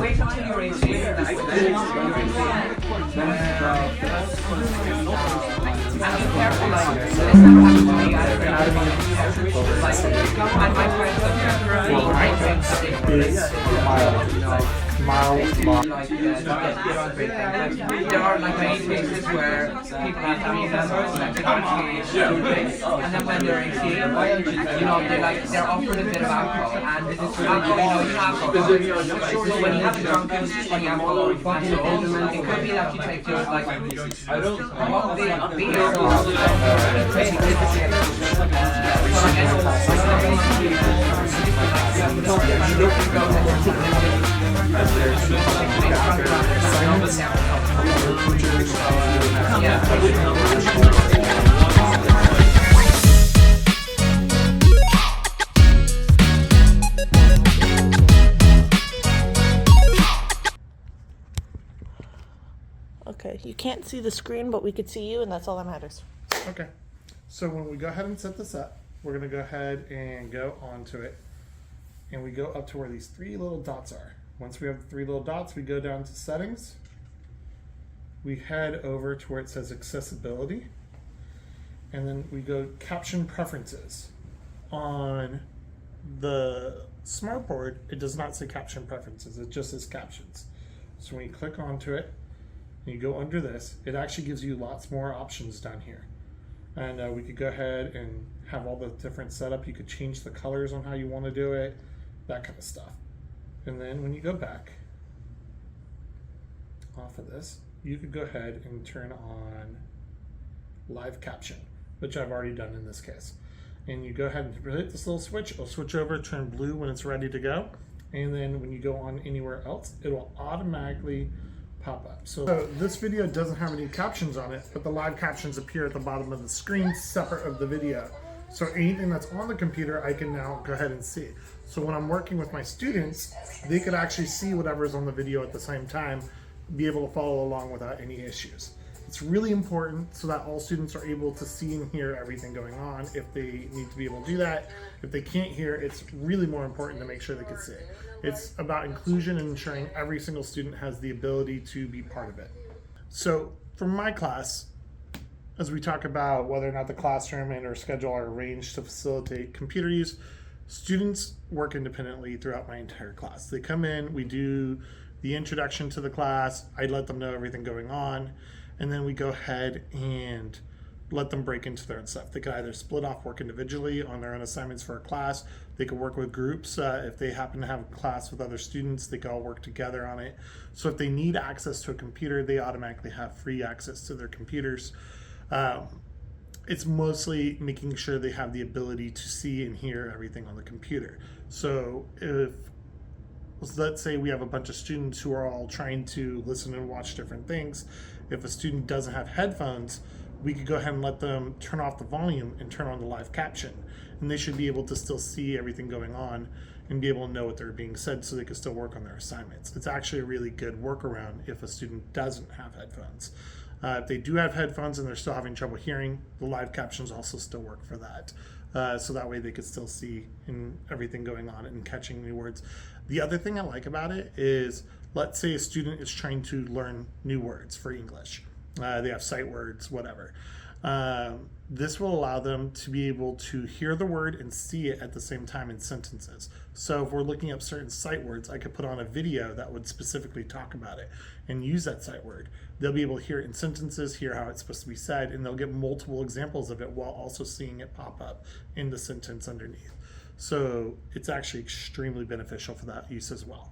wait until you're 18. And be careful, like, this never happened to me either. And my friends are very things that there are like many cases where people have family members that can actually do drinks, and then when they're 18, they're offered a bit of alcohol, and alcohol, so when you have a drunken funny alcohol or it could be that you take to like what the beer Okay, you can't see the screen, but we could see you, and that's all that matters. Okay, so when we go ahead and set this up, we're going to go ahead and go onto it, and we go up to where these three little dots are. Once we have the three little dots, we go down to settings. We head over to where it says accessibility, and then we go caption preferences. On the smartboard, it does not say caption preferences, it just says captions. So when you click onto it, and you go under this, it actually gives you lots more options down here. And we could go ahead and have all the different setup. You could change the colors on how you want to do it, that kind of stuff. And then when you go back off of this, you could go ahead and turn on live caption, which I've already done in this case. And you go ahead and hit this little switch, it'll switch over, turn blue when it's ready to go. And then when you go on anywhere else, it will automatically pop up. So this video doesn't have any captions on it, but the live captions appear at the bottom of the screen separate of the video. So anything that's on the computer, I can now go ahead and see. So when I'm working with my students, they could actually see whatever's on the video at the same time, be able to follow along without any issues. It's really important so that all students are able to see and hear everything going on if they need to be able to do that. If they can't hear, it's really more important to make sure they can see. It's about inclusion and ensuring every single student has the ability to be part of it. So for my class, as we talk about whether or not the classroom and or schedule are arranged to facilitate computer use, students work independently throughout my entire class. They come in, we do the introduction to the class, I let them know everything going on, and then we go ahead and let them break into their own stuff. They could either split off, work individually on their own assignments for a class. They could work with groups. If they happen to have a class with other students, they could all work together on it. So if they need access to a computer, they automatically have free access to their computers. It's mostly making sure they have the ability to see and hear everything on the computer. So if, let's say we have a bunch of students who are all trying to listen and watch different things, if a student doesn't have headphones, we could go ahead and let them turn off the volume and turn on the live caption. And they should be able to still see everything going on and be able to know what they're being said so they can still work on their assignments. It's actually a really good workaround if a student doesn't have headphones. If they do have headphones and they're still having trouble hearing, the live captions also still work for that. So that way they could still see and everything going on and catching new words. The other thing I like about it is, let's say a student is trying to learn new words for English. They have sight words, whatever. This will allow them to be able to hear the word and see it at the same time in sentences. So if we're looking up certain sight words, I could put on a video that would specifically talk about it and use that sight word. They'll be able to hear it in sentences, hear how it's supposed to be said, and they'll get multiple examples of it while also seeing it pop up in the sentence underneath. So it's actually extremely beneficial for that use as well.